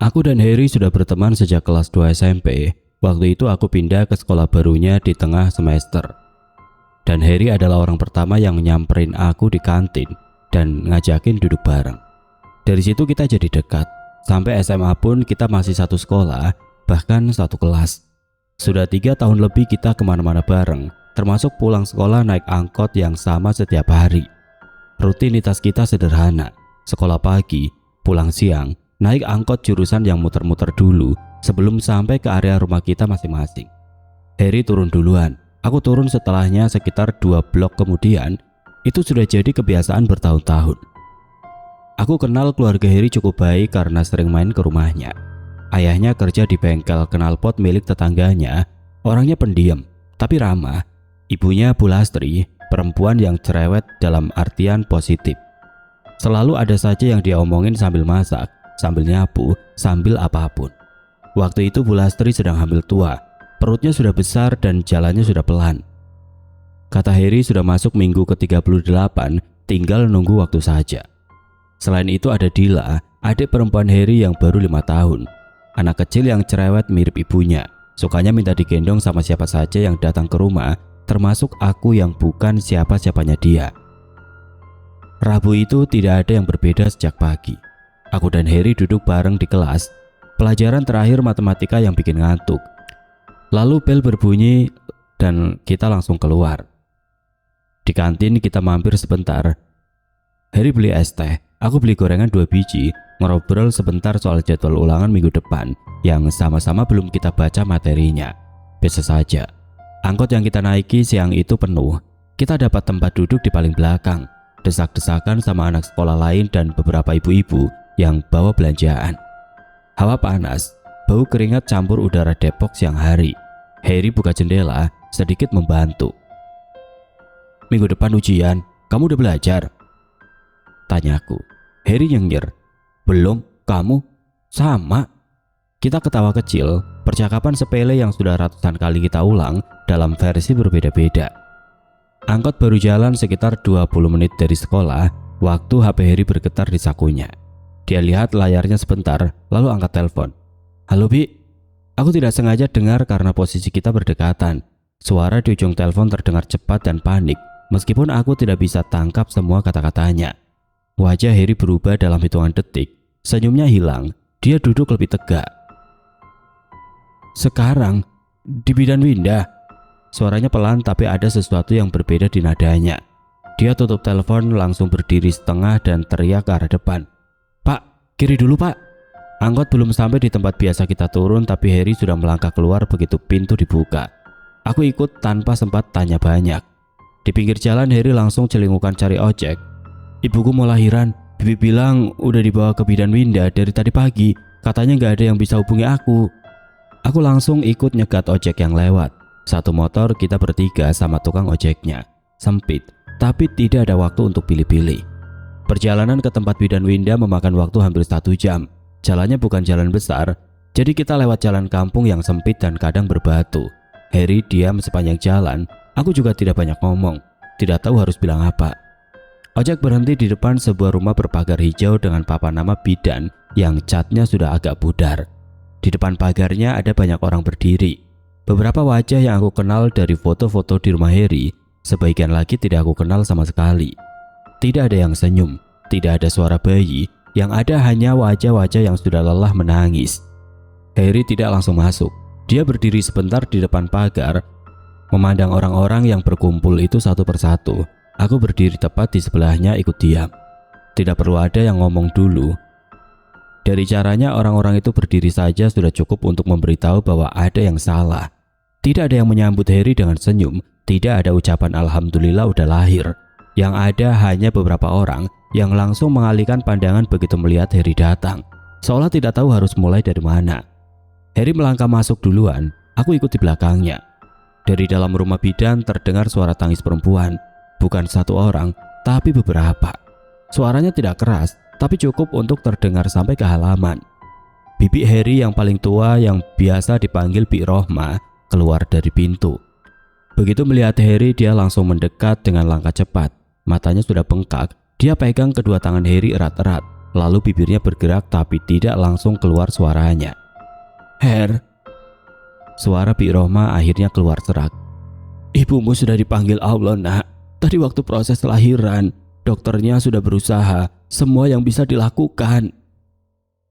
Aku dan Harry sudah berteman sejak kelas 2 SMP. Waktu itu aku pindah ke sekolah barunya di tengah semester. Dan Harry adalah orang pertama yang nyamperin aku di kantin dan ngajakin duduk bareng. Dari situ kita jadi dekat. Sampai SMA pun kita masih satu sekolah, bahkan satu kelas. Sudah 3 tahun lebih kita kemana-mana bareng, termasuk pulang sekolah naik angkot yang sama setiap hari. Rutinitas kita sederhana, sekolah pagi, pulang siang, naik angkot jurusan yang muter-muter dulu sebelum sampai ke area rumah kita masing-masing. Harry turun duluan, aku turun setelahnya sekitar 2 blok kemudian. Itu sudah jadi kebiasaan bertahun-tahun. Aku kenal keluarga Harry cukup baik karena sering main ke rumahnya. Ayahnya kerja di bengkel knalpot milik tetangganya, orangnya pendiam tapi ramah. Ibunya Bu Lastri, perempuan yang cerewet dalam artian positif. Selalu ada saja yang dia omongin sambil masak, sambil nyapu, sambil apapun. Waktu itu Bu Lastri sedang hamil tua, perutnya sudah besar dan jalannya sudah pelan. Kata Harry sudah masuk minggu ke-38, tinggal nunggu waktu saja. Selain itu ada Dila, adik perempuan Harry yang baru 5 tahun. Anak kecil yang cerewet mirip ibunya, sukanya minta digendong sama siapa saja yang datang ke rumah, termasuk aku yang bukan siapa-siapanya dia. Rabu itu tidak ada yang berbeda sejak pagi. Aku dan Harry duduk bareng di kelas, pelajaran terakhir matematika yang bikin ngantuk. Lalu bel berbunyi dan kita langsung keluar. Di kantin kita mampir sebentar. Harry beli es teh, aku beli gorengan 2 biji, ngobrol sebentar soal jadwal ulangan minggu depan yang sama-sama belum kita baca materinya. Biasa saja. Angkot yang kita naiki siang itu penuh. Kita dapat tempat duduk di paling belakang, desak-desakan sama anak sekolah lain dan beberapa ibu-ibu yang bawa belanjaan. Hawa panas, bau keringat campur udara Depok siang hari. Harry buka jendela, sedikit membantu. Minggu depan ujian, kamu udah belajar? Tanyaku. Harry nyengir. Belum, kamu? Sama. Kita ketawa kecil, percakapan sepele yang sudah ratusan kali kita ulang dalam versi berbeda-beda. Angkot baru jalan sekitar 20 menit dari sekolah, waktu HP Harry bergetar di sakunya. Dia lihat layarnya sebentar, lalu angkat telepon. Halo Bi. Aku tidak sengaja dengar karena posisi kita berdekatan. Suara di ujung telepon terdengar cepat dan panik, meskipun aku tidak bisa tangkap semua kata-katanya. Wajah Harry berubah dalam hitungan detik, senyumnya hilang, dia duduk lebih tegak. Sekarang, di Bidan Winda. Suaranya pelan tapi ada sesuatu yang berbeda di nadanya. Dia tutup telepon, langsung berdiri setengah dan teriak ke arah depan. Pak, kiri dulu pak. Angkot belum sampai di tempat biasa kita turun tapi Harry sudah melangkah keluar begitu pintu dibuka. Aku ikut tanpa sempat tanya banyak. Di pinggir jalan Harry langsung celingukan cari ojek. Ibuku mau lahiran, Bibi bilang udah dibawa ke Bidan Winda dari tadi pagi. Katanya gak ada yang bisa hubungi aku. Aku langsung ikut nyegat ojek yang lewat. Satu motor kita bertiga sama tukang ojeknya. Sempit, tapi tidak ada waktu untuk pilih-pilih. Perjalanan ke tempat Bidan Winda memakan waktu hampir 1 jam. Jalannya bukan jalan besar, jadi kita lewat jalan kampung yang sempit dan kadang berbatu. Harry diam sepanjang jalan, aku juga tidak banyak ngomong. Tidak tahu harus bilang apa. Ojek berhenti di depan sebuah rumah berpagar hijau dengan papan nama bidan yang catnya sudah agak pudar. Di depan pagarnya ada banyak orang berdiri. Beberapa wajah yang aku kenal dari foto-foto di rumah Harry, sebagian lagi tidak aku kenal sama sekali. Tidak ada yang senyum, tidak ada suara bayi, yang ada hanya wajah-wajah yang sudah lelah menangis. Harry tidak langsung masuk. Dia berdiri sebentar di depan pagar, memandang orang-orang yang berkumpul itu satu persatu. Aku berdiri tepat di sebelahnya ikut diam. Tidak perlu ada yang ngomong dulu. Dari caranya orang-orang itu berdiri saja sudah cukup untuk memberitahu bahwa ada yang salah. Tidak ada yang menyambut Harry dengan senyum. Tidak ada ucapan alhamdulillah udah lahir. Yang ada hanya beberapa orang yang langsung mengalihkan pandangan begitu melihat Harry datang, seolah tidak tahu harus mulai dari mana. Harry melangkah masuk duluan, aku ikut di belakangnya. Dari dalam rumah bidan terdengar suara tangis perempuan. Bukan satu orang, tapi beberapa. Suaranya tidak keras, tapi cukup untuk terdengar sampai ke halaman. Bibi Harry yang paling tua yang biasa dipanggil Bi Rohma keluar dari pintu. Begitu melihat Harry, dia langsung mendekat dengan langkah cepat. Matanya sudah bengkak, dia pegang kedua tangan Harry erat-erat. lalu bibirnya bergerak tapi tidak langsung keluar suaranya. "Her." Suara Bi Rohmah akhirnya keluar serak. "Ibumu sudah dipanggil Allah, Nak. Tadi waktu proses lahiran, dokternya sudah berusaha semua yang bisa dilakukan."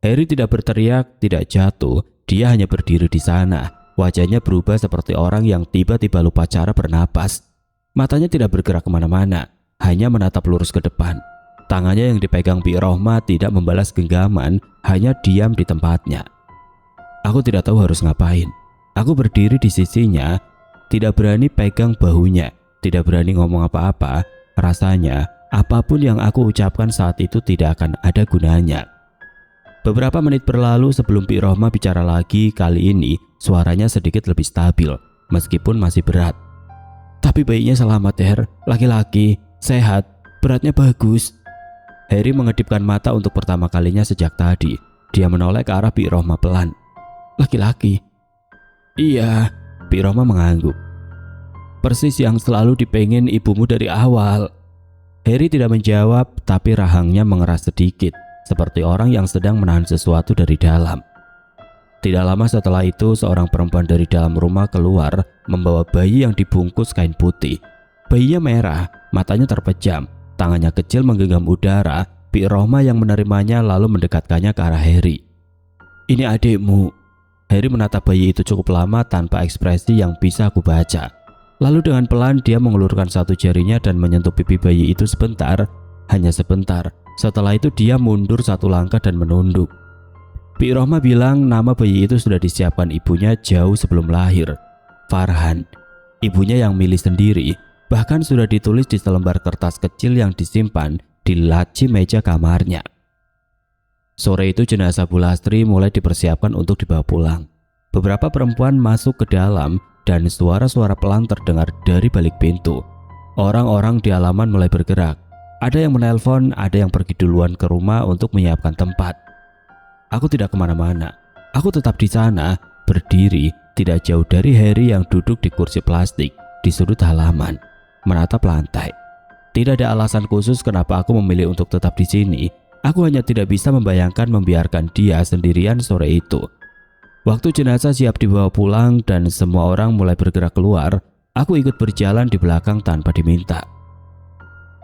Harry tidak berteriak, tidak jatuh. Dia hanya berdiri di sana. Wajahnya berubah seperti orang yang tiba-tiba lupa cara bernapas. Matanya tidak bergerak kemana-mana, hanya menatap lurus ke depan. Tangannya yang dipegang Bi Rohmah tidak membalas genggaman, hanya diam di tempatnya. Aku tidak tahu harus ngapain. Aku berdiri di sisinya, tidak berani pegang bahunya, tidak berani ngomong apa-apa. Rasanya apapun yang aku ucapkan saat itu tidak akan ada gunanya. Beberapa menit berlalu sebelum Bi Rohmah bicara lagi. Kali ini suaranya sedikit lebih stabil, meskipun masih berat. "Tapi bayinya selamat, Her. Laki-laki, sehat, beratnya bagus." Harry mengedipkan mata untuk pertama kalinya sejak tadi. Dia menoleh ke arah Bi Rohmah pelan. "Laki-laki?" "Iya." Bi Rohmah mengangguk. "Persis yang selalu dipengen ibumu dari awal." Harry tidak menjawab, tapi rahangnya mengeras sedikit, seperti orang yang sedang menahan sesuatu dari dalam. Tidak lama setelah itu, seorang perempuan dari dalam rumah keluar membawa bayi yang dibungkus kain putih. Bayinya merah, matanya terpejam, tangannya kecil menggenggam udara. Bi Rohmah yang menerimanya lalu mendekatkannya ke arah Harry. "Ini adikmu." Harry menatap bayi itu cukup lama tanpa ekspresi yang bisa aku baca. Lalu dengan pelan dia mengulurkan satu jarinya dan menyentuh pipi bayi itu sebentar, hanya sebentar. Setelah itu dia mundur satu langkah dan menunduk. Bi Rohmah bilang nama bayi itu sudah disiapkan ibunya jauh sebelum lahir. Farhan. Ibunya yang milih sendiri, bahkan sudah ditulis di selembar kertas kecil yang disimpan di laci meja kamarnya. Sore itu jenazah Bu Lastri mulai dipersiapkan untuk dibawa pulang. Beberapa perempuan masuk ke dalam dan suara-suara pelan terdengar dari balik pintu. Orang-orang di halaman mulai bergerak. Ada yang menelpon, ada yang pergi duluan ke rumah untuk menyiapkan tempat. Aku tidak kemana-mana. Aku tetap di sana, berdiri tidak jauh dari Harry yang duduk di kursi plastik di sudut halaman, menatap lantai. Tidak ada alasan khusus kenapa aku memilih untuk tetap di sini. Aku hanya tidak bisa membayangkan membiarkan dia sendirian sore itu. Waktu jenazah siap dibawa pulang dan semua orang mulai bergerak keluar, aku ikut berjalan di belakang tanpa diminta.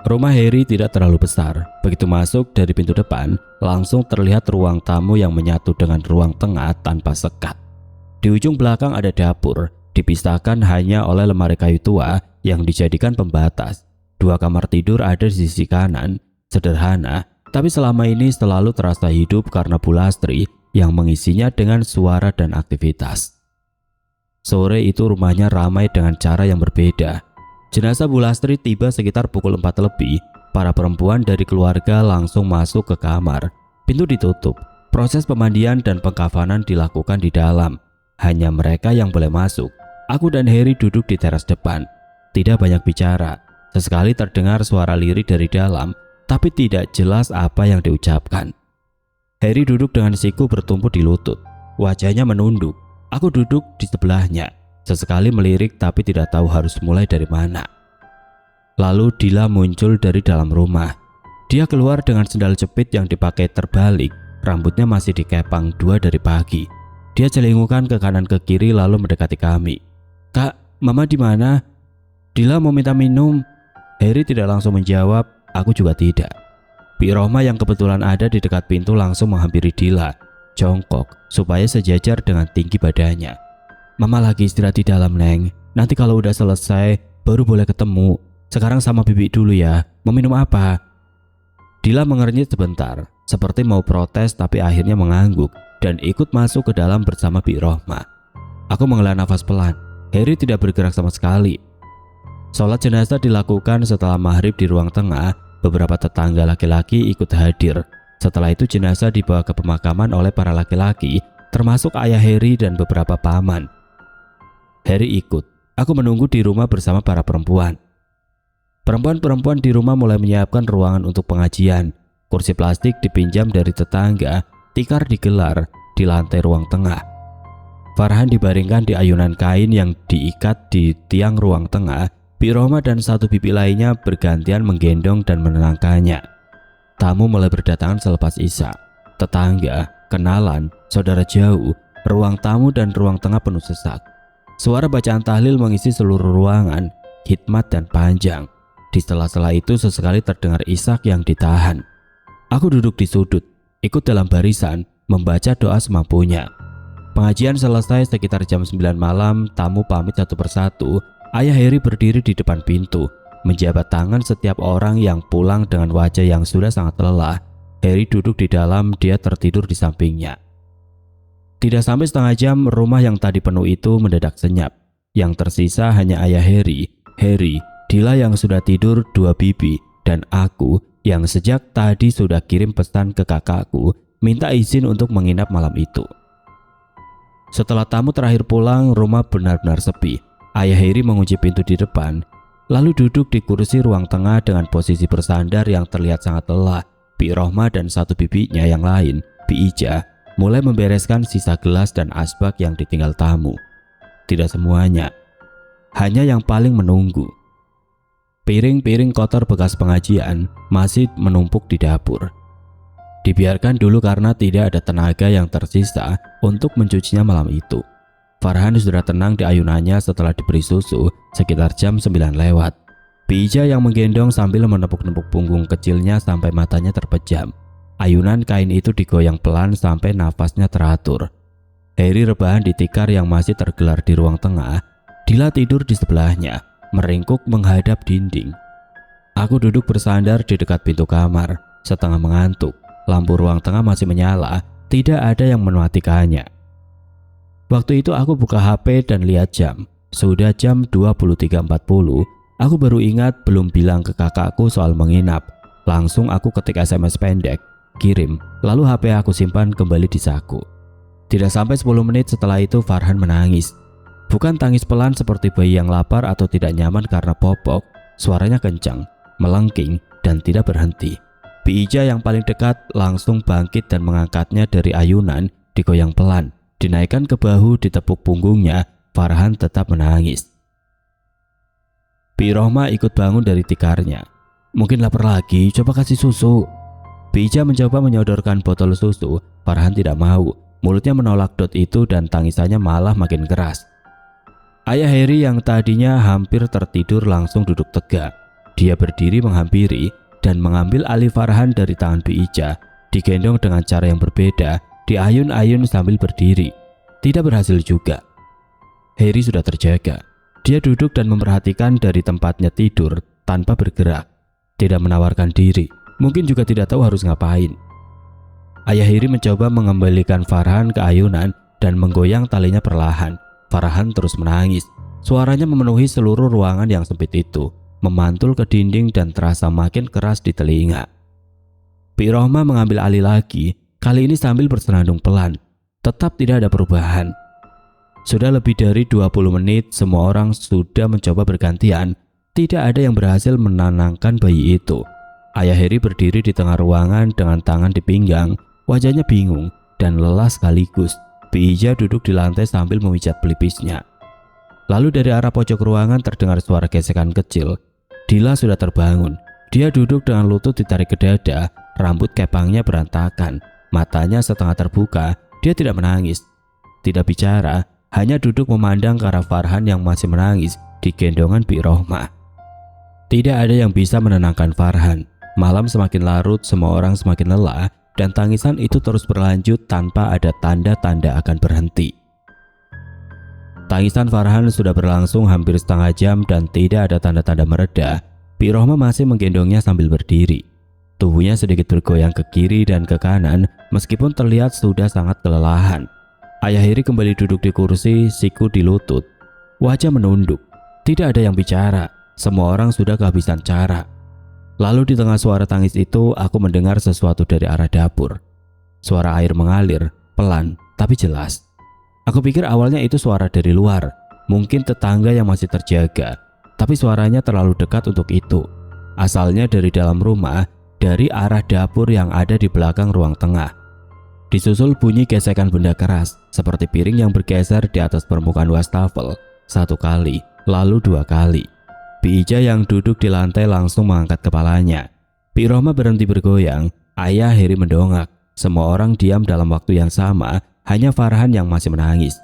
Rumah Harry tidak terlalu besar. Begitu masuk dari pintu depan, langsung terlihat ruang tamu yang menyatu dengan ruang tengah tanpa sekat. Di ujung belakang ada dapur, dipisahkan hanya oleh lemari kayu tua yang dijadikan pembatas. 2 kamar tidur ada di sisi kanan, sederhana, tapi selama ini selalu terasa hidup karena Bu Lastri yang mengisinya dengan suara dan aktivitas. Sore itu rumahnya ramai dengan cara yang berbeda. Jenazah Bu Lastri tiba sekitar pukul 4 lebih. Para perempuan dari keluarga langsung masuk ke kamar. Pintu ditutup. Proses pemandian dan pengkafanan dilakukan di dalam. Hanya mereka yang boleh masuk. Aku dan Harry duduk di teras depan. Tidak banyak bicara. Sesekali terdengar suara lirik dari dalam, tapi tidak jelas apa yang diucapkan. Harry duduk dengan siku bertumpu di lutut. Wajahnya menunduk. Aku duduk di sebelahnya. Sesekali melirik tapi tidak tahu harus mulai dari mana. Lalu Dila muncul dari dalam rumah. Dia keluar dengan sendal jepit yang dipakai terbalik. Rambutnya masih dikepang 2 dari pagi. Dia celingukan ke kanan ke kiri lalu mendekati kami. "Kak, Mama di mana?" "Dila mau minta minum." Harry tidak langsung menjawab, aku juga tidak. Bi Rohmah yang kebetulan ada di dekat pintu langsung menghampiri Dila, jongkok supaya sejajar dengan tinggi badannya. "Mama lagi istirahat di dalam, Neng. Nanti kalau udah selesai baru boleh ketemu. Sekarang sama Bibi dulu ya. Mau minum apa?" Dila mengernyit sebentar, seperti mau protes tapi akhirnya mengangguk dan ikut masuk ke dalam bersama Bi Rohmah. Aku menghela nafas pelan. Harry tidak bergerak sama sekali. Sholat jenazah dilakukan setelah maghrib di ruang tengah. Beberapa tetangga laki-laki ikut hadir. Setelah itu jenazah dibawa ke pemakaman oleh para laki-laki, termasuk ayah Harry dan beberapa paman. Harry ikut. Aku menunggu di rumah bersama para perempuan. Perempuan-perempuan di rumah mulai menyiapkan ruangan untuk pengajian. Kursi plastik dipinjam dari tetangga, tikar digelar di lantai ruang tengah. Farhan dibaringkan di ayunan kain yang diikat di tiang ruang tengah. Bi Rohmah dan 1 bibi lainnya bergantian menggendong dan menenangkannya. Tamu mulai berdatangan selepas isya. Tetangga, kenalan, saudara jauh, ruang tamu dan ruang tengah penuh sesak. Suara bacaan tahlil mengisi seluruh ruangan, hikmat dan panjang. Di sela-sela itu sesekali terdengar isak yang ditahan. Aku duduk di sudut, ikut dalam barisan, membaca doa semampunya. Pengajian selesai sekitar jam 9 malam, tamu pamit satu persatu. Ayah Heri berdiri di depan pintu, menjabat tangan setiap orang yang pulang dengan wajah yang sudah sangat lelah. Heri duduk di dalam, dia tertidur di sampingnya. Tidak sampai setengah jam, rumah yang tadi penuh itu mendadak senyap. Yang tersisa hanya ayah Heri, Dila yang sudah tidur, dua bibi, dan aku yang sejak tadi sudah kirim pesan ke kakakku minta izin untuk menginap malam itu. Setelah tamu terakhir pulang, rumah benar-benar sepi. Ayah Heri mengunci pintu di depan, lalu duduk di kursi ruang tengah dengan posisi bersandar yang terlihat sangat lelah. Bi Rohma dan satu bibinya yang lain, Bi Ija, mulai membereskan sisa gelas dan asbak yang ditinggal tamu. Tidak semuanya, hanya yang paling menunggu. Piring-piring kotor bekas pengajian masih menumpuk di dapur. Dibiarkan dulu karena tidak ada tenaga yang tersisa untuk mencucinya malam itu. Farhan sudah tenang di ayunannya setelah diberi susu sekitar jam 9 lewat. Bi Ija yang menggendong sambil menepuk-nepuk punggung kecilnya sampai matanya terpejam. Ayunan kain itu digoyang pelan sampai nafasnya teratur. Heri rebahan di tikar yang masih tergelar di ruang tengah. Dila tidur di sebelahnya, meringkuk menghadap dinding. Aku duduk bersandar di dekat pintu kamar, setengah mengantuk. Lampu ruang tengah masih menyala, tidak ada yang mematikannya. Waktu itu aku buka HP dan lihat jam. Sudah jam 23.40. Aku baru ingat belum bilang ke kakakku soal menginap. Langsung aku ketik SMS pendek, kirim, lalu HP aku simpan kembali di saku. Tidak sampai 10 menit setelah itu Farhan menangis. Bukan tangis pelan seperti bayi yang lapar atau tidak nyaman karena popok. Suaranya kencang, melengking, dan tidak berhenti. Bi Ija yang paling dekat langsung bangkit dan mengangkatnya dari ayunan, digoyang pelan, dinaikkan ke bahu, ditepuk punggungnya. Farhan tetap menangis. Bi Rohma ikut bangun dari tikarnya. Mungkin lapar lagi, coba kasih susu. Bi Ija mencoba menyodorkan botol susu. Farhan tidak mau, mulutnya menolak dot itu dan tangisannya malah makin keras. Ayah Heri yang tadinya hampir tertidur langsung duduk tegak. Dia berdiri menghampiri dan mengambil alih Farhan dari tangan Bi Ija, digendong dengan cara yang berbeda, diayun-ayun sambil berdiri. Tidak berhasil juga. Heri sudah terjaga. Dia duduk dan memperhatikan dari tempatnya tidur tanpa bergerak. Tidak menawarkan diri, mungkin juga tidak tahu harus ngapain. Ayah Heri mencoba mengembalikan Farhan ke ayunan dan menggoyang talinya perlahan. Farhan terus menangis. Suaranya memenuhi seluruh ruangan yang sempit itu, memantul ke dinding dan terasa makin keras di telinga. Bi Rohma mengambil alih lagi, kali ini sambil bersenandung pelan. Tetap tidak ada perubahan. Sudah lebih dari 20 menit, semua orang sudah mencoba bergantian. Tidak ada yang berhasil menenangkan bayi itu. Ayah Heri berdiri di tengah ruangan dengan tangan di pinggang, wajahnya bingung dan lelah sekaligus. Bi Ija duduk di lantai sambil memijat pelipisnya. Lalu dari arah pojok ruangan terdengar suara gesekan kecil. Dila sudah terbangun. Dia duduk dengan lutut ditarik ke dada, rambut kepangnya berantakan, matanya setengah terbuka. Dia tidak menangis, tidak bicara, hanya duduk memandang ke arah Farhan yang masih menangis di gendongan Bi Rohma. Tidak ada yang bisa menenangkan Farhan. Malam semakin larut, semua orang semakin lelah, dan tangisan itu terus berlanjut tanpa ada tanda-tanda akan berhenti. Tangisan Farhan sudah berlangsung hampir setengah jam dan tidak ada tanda-tanda mereda. Bi Rohma masih menggendongnya sambil berdiri. Tubuhnya sedikit bergoyang ke kiri dan ke kanan meskipun terlihat sudah sangat kelelahan. Ayah Heri kembali duduk di kursi, siku di lutut. Wajah menunduk. Tidak ada yang bicara. Semua orang sudah kehabisan cara. Lalu di tengah suara tangis itu, aku mendengar sesuatu dari arah dapur. Suara air mengalir, pelan, tapi jelas. Aku pikir awalnya itu suara dari luar. Mungkin tetangga yang masih terjaga. Tapi suaranya terlalu dekat untuk itu. Asalnya dari dalam rumah, dari arah dapur yang ada di belakang ruang tengah. Disusul bunyi gesekan benda keras, seperti piring yang bergeser di atas permukaan wastafel. Satu kali, lalu dua kali. Bi Ija yang duduk di lantai langsung mengangkat kepalanya. Pi Rohma berhenti bergoyang. Ayah Heri mendongak. Semua orang diam dalam waktu yang sama, hanya Farhan yang masih menangis.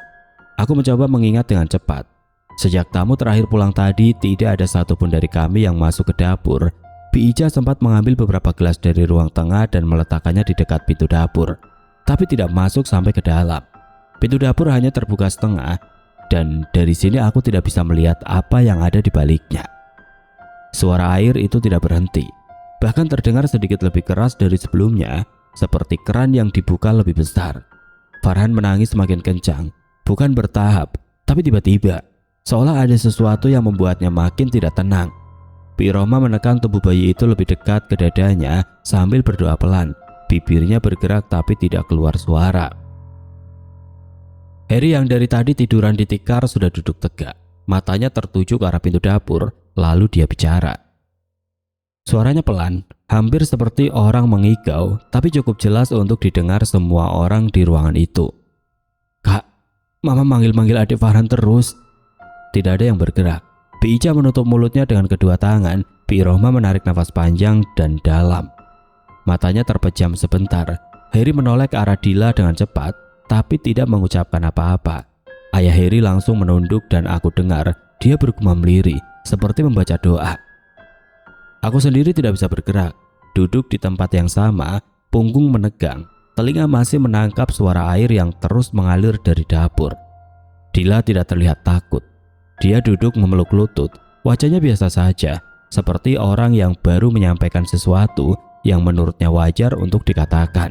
Aku mencoba mengingat dengan cepat. Sejak tamu terakhir pulang tadi, tidak ada satupun dari kami yang masuk ke dapur. Bi Ija sempat mengambil beberapa gelas dari ruang tengah dan meletakkannya di dekat pintu dapur, tapi tidak masuk sampai ke dalam. Pintu dapur hanya terbuka setengah, dan dari sini aku tidak bisa melihat apa yang ada di baliknya. Suara air itu tidak berhenti, bahkan terdengar sedikit lebih keras dari sebelumnya, seperti keran yang dibuka lebih besar. Farhan menangis semakin kencang, bukan bertahap, tapi tiba-tiba, seolah ada sesuatu yang membuatnya makin tidak tenang. Pi Rohma menekan tubuh bayi itu lebih dekat ke dadanya sambil berdoa pelan. Bibirnya bergerak tapi tidak keluar suara. Heri yang dari tadi tiduran di tikar sudah duduk tegak. Matanya tertuju ke arah pintu dapur, lalu dia bicara. Suaranya pelan, hampir seperti orang mengigau, tapi cukup jelas untuk didengar semua orang di ruangan itu. "Kak, Mama manggil-manggil adik Farhan terus." Tidak ada yang bergerak. Bi Ija menutup mulutnya dengan kedua tangan. Pi Rohma menarik nafas panjang dan dalam. Matanya terpejam sebentar. Heri menoleh ke arah Dila dengan cepat, tapi tidak mengucapkan apa-apa. Ayah Heri langsung menunduk dan aku dengar dia bergumam lirih, seperti membaca doa. Aku sendiri tidak bisa bergerak. Duduk di tempat yang sama, punggung menegang. Telinga masih menangkap suara air yang terus mengalir dari dapur. Dila tidak terlihat takut. Dia duduk memeluk lutut, wajahnya biasa saja, seperti orang yang baru menyampaikan sesuatu yang menurutnya wajar untuk dikatakan.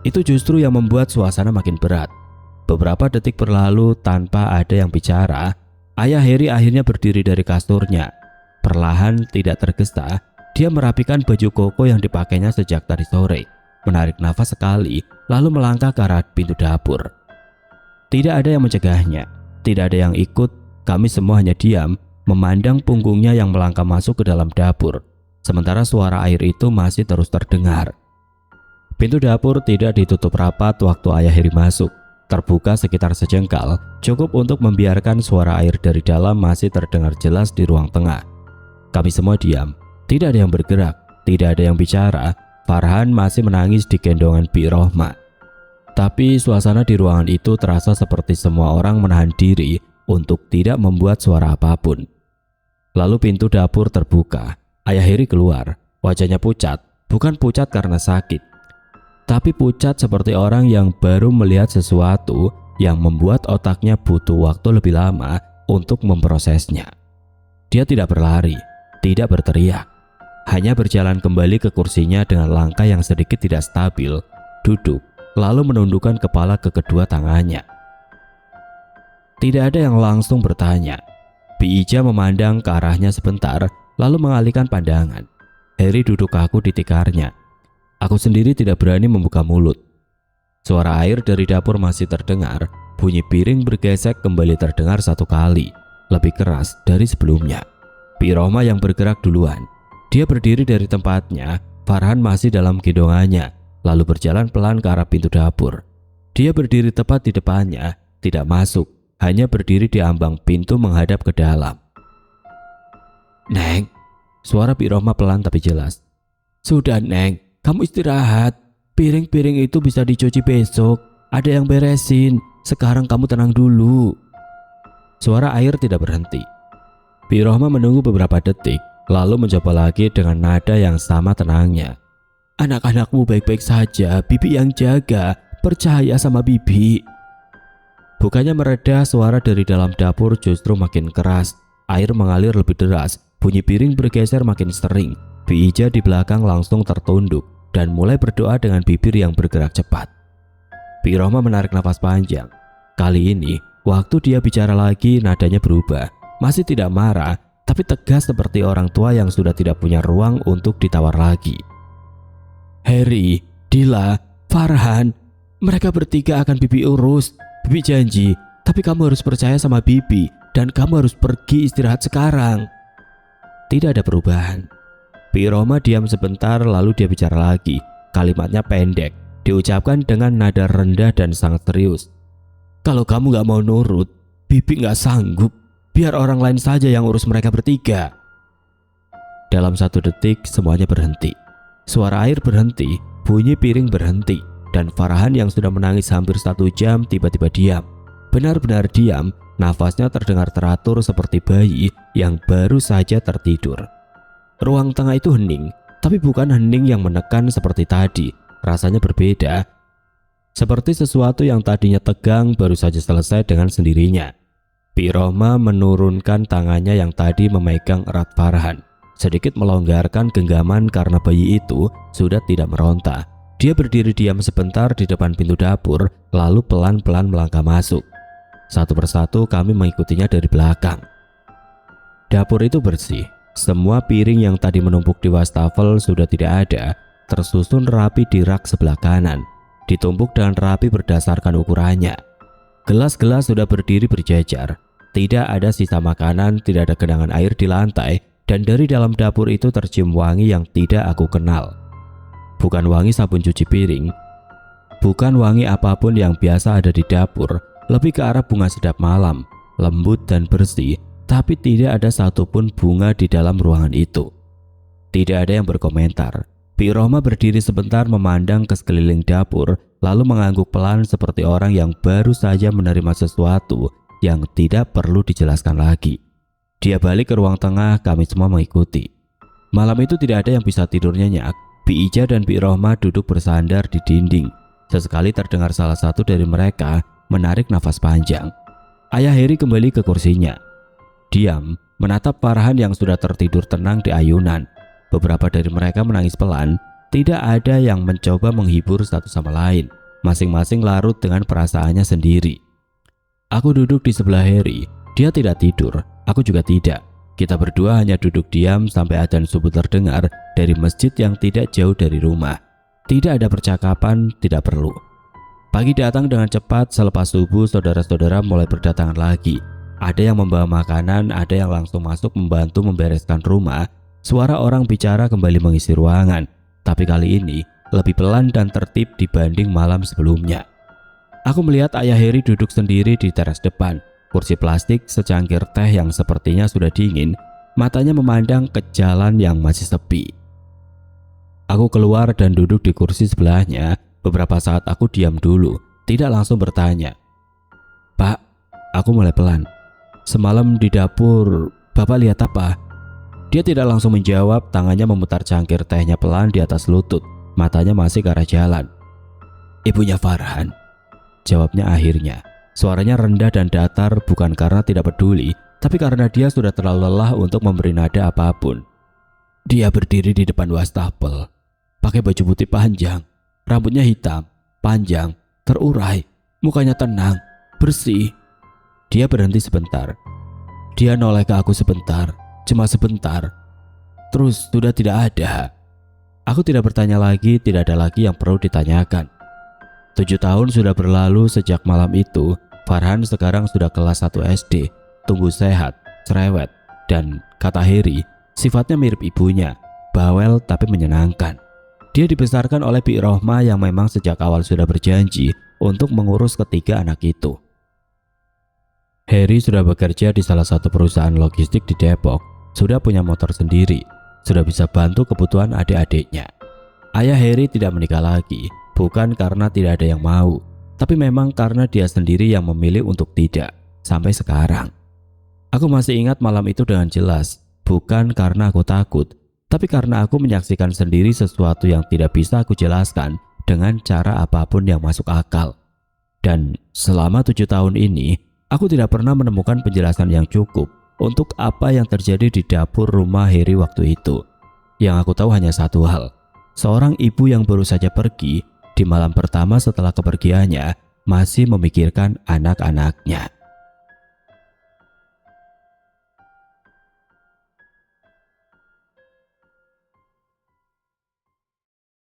Itu justru yang membuat suasana makin berat. Beberapa detik berlalu tanpa ada yang bicara. Ayah Heri akhirnya berdiri dari kasurnya. Perlahan, tidak tergesa, dia merapikan baju koko yang dipakainya sejak tadi sore. Menarik nafas sekali, lalu melangkah ke arah pintu dapur. Tidak ada yang mencegahnya, tidak ada yang ikut. Kami semua hanya diam, memandang punggungnya yang melangkah masuk ke dalam dapur. Sementara suara air itu masih terus terdengar. Pintu dapur tidak ditutup rapat waktu ayah Heri masuk. Terbuka sekitar sejengkal, cukup untuk membiarkan suara air dari dalam masih terdengar jelas di ruang tengah. Kami semua diam, tidak ada yang bergerak, tidak ada yang bicara. Farhan masih menangis di gendongan Pi Rohma. Tapi suasana di ruangan itu terasa seperti semua orang menahan diri untuk tidak membuat suara apapun. Lalu pintu dapur terbuka. Ayah Heri keluar. Wajahnya pucat, bukan pucat karena sakit, tapi pucat seperti orang yang baru melihat sesuatu yang membuat otaknya butuh waktu lebih lama untuk memprosesnya. Dia tidak berlari, tidak berteriak, hanya berjalan kembali ke kursinya dengan langkah yang sedikit tidak stabil, duduk, lalu menundukkan kepala ke kedua tangannya. Tidak ada yang langsung bertanya. Bi Ija memandang ke arahnya sebentar, lalu mengalihkan pandangan. Heri duduk kaku di tikarnya. Aku sendiri tidak berani membuka mulut. Suara air dari dapur masih terdengar. Bunyi piring bergesek kembali terdengar satu kali, lebih keras dari sebelumnya. Pi Rohma yang bergerak duluan. Dia berdiri dari tempatnya. Farhan masih dalam gendongannya, lalu berjalan pelan ke arah pintu dapur. Dia berdiri tepat di depannya, tidak masuk, hanya berdiri di ambang pintu menghadap ke dalam. "Neng," suara Pi Rohma pelan tapi jelas. "Sudah Neng, kamu istirahat. Piring-piring itu bisa dicuci besok. Ada yang beresin. Sekarang kamu tenang dulu." Suara air tidak berhenti. Pi Rohma menunggu beberapa detik, lalu mencoba lagi dengan nada yang sama tenangnya. "Anak-anakmu baik-baik saja. Bibi yang jaga. Percaya sama Bibi." Bukannya mereda, suara dari dalam dapur justru makin keras. Air mengalir lebih deras. Bunyi piring bergeser makin sering. Bi Ija di belakang langsung tertunduk dan mulai berdoa dengan bibir yang bergerak cepat. Pi Rohma menarik nafas panjang. Kali ini, waktu dia bicara lagi, nadanya berubah. Masih tidak marah, tapi tegas seperti orang tua yang sudah tidak punya ruang untuk ditawar lagi. "Heri, Dila, Farhan, mereka bertiga akan Bibi urus. Bibi janji, tapi kamu harus percaya sama Bibi dan kamu harus pergi istirahat sekarang." Tidak ada perubahan. Pi Rohma diam sebentar lalu dia bicara lagi. Kalimatnya pendek, diucapkan dengan nada rendah dan sangat serius. "Kalau kamu gak mau nurut, Bibi gak sanggup. Biar orang lain saja yang urus mereka bertiga." Dalam 1 detik semuanya berhenti. Suara air berhenti, bunyi piring berhenti, dan Farhan yang sudah menangis hampir 1 jam tiba-tiba diam. Benar-benar diam, nafasnya terdengar teratur seperti bayi yang baru saja tertidur. Ruang tengah itu hening, tapi bukan hening yang menekan seperti tadi. Rasanya berbeda, seperti sesuatu yang tadinya tegang baru saja selesai dengan sendirinya. Bi Rohmah menurunkan tangannya yang tadi memegang erat Farhan, sedikit melonggarkan genggaman karena bayi itu sudah tidak meronta. Dia berdiri diam sebentar di depan pintu dapur, lalu pelan-pelan melangkah masuk. Satu persatu kami mengikutinya dari belakang. Dapur itu bersih. Semua piring yang tadi menumpuk di wastafel sudah tidak ada, tersusun rapi di rak sebelah kanan, ditumpuk dengan rapi berdasarkan ukurannya. Gelas-gelas sudah berdiri berjajar. Tidak ada sisa makanan, tidak ada genangan air di lantai, dan dari dalam dapur itu tercium wangi yang tidak aku kenal. Bukan wangi sabun cuci piring, bukan wangi apapun yang biasa ada di dapur, lebih ke arah bunga sedap malam, lembut dan bersih, tapi tidak ada satupun bunga di dalam ruangan itu. Tidak ada yang berkomentar. Bi Rohmah berdiri sebentar memandang ke sekeliling dapur, lalu mengangguk pelan seperti orang yang baru saja menerima sesuatu yang tidak perlu dijelaskan lagi. Dia balik ke ruang tengah, kami semua mengikuti. Malam itu tidak ada yang bisa tidur nyenyak. Bi Ija dan Bi Rohmah duduk bersandar di dinding. Sesekali terdengar salah satu dari mereka menarik nafas panjang. Ayah Heri kembali ke kursinya. Diam, menatap Farhan yang sudah tertidur tenang di ayunan. Beberapa dari mereka menangis pelan. Tidak ada yang mencoba menghibur satu sama lain. Masing-masing larut dengan perasaannya sendiri. Aku duduk di sebelah Heri. Dia tidak tidur, aku juga tidak. Kita berdua hanya duduk diam sampai adzan subuh terdengar dari masjid yang tidak jauh dari rumah. Tidak ada percakapan, tidak perlu. Pagi datang dengan cepat. Selepas subuh, saudara-saudara mulai berdatangan lagi. Ada yang membawa makanan, ada yang langsung masuk membantu membereskan rumah. Suara orang bicara kembali mengisi ruangan, tapi kali ini lebih pelan dan tertib dibanding malam sebelumnya. Aku melihat ayah Heri duduk sendiri di teras depan, kursi plastik, secangkir teh yang sepertinya sudah dingin, matanya memandang ke jalan yang masih sepi. Aku keluar dan duduk di kursi sebelahnya. Beberapa saat aku diam dulu, tidak langsung bertanya. Pak, aku mulai pelan. Semalam di dapur, Bapak lihat apa? Dia tidak langsung menjawab, tangannya memutar cangkir tehnya pelan di atas lutut, matanya masih ke arah jalan. Ibunya Farhan, jawabnya akhirnya. Suaranya rendah dan datar, bukan karena tidak peduli, tapi karena dia sudah terlalu lelah untuk memberi nada apapun. Dia berdiri di depan wastafel, pakai baju putih panjang, rambutnya hitam, panjang, terurai, mukanya tenang, bersih. Dia berhenti sebentar. Dia noleh ke aku sebentar, cuma sebentar. Terus sudah tidak ada. Aku tidak bertanya lagi, tidak ada lagi yang perlu ditanyakan. 7 tahun sudah berlalu sejak malam itu. Farhan sekarang sudah kelas 1 SD, tumbuh sehat, cerewet, dan kata Heri, sifatnya mirip ibunya, bawel tapi menyenangkan. Dia dibesarkan oleh Bi Rohmah yang memang sejak awal sudah berjanji untuk mengurus ketiga anak itu. Heri sudah bekerja di salah satu perusahaan logistik di Depok, sudah punya motor sendiri, sudah bisa bantu kebutuhan adik-adiknya. Ayah Heri tidak menikah lagi, bukan karena tidak ada yang mau, tapi memang karena dia sendiri yang memilih untuk tidak, sampai sekarang. Aku masih ingat malam itu dengan jelas, bukan karena aku takut, tapi karena aku menyaksikan sendiri sesuatu yang tidak bisa aku jelaskan dengan cara apapun yang masuk akal. Dan selama 7 tahun ini, aku tidak pernah menemukan penjelasan yang cukup untuk apa yang terjadi di dapur rumah Heri waktu itu. Yang aku tahu hanya satu hal, seorang ibu yang baru saja pergi di malam pertama setelah kepergiannya masih memikirkan anak-anaknya.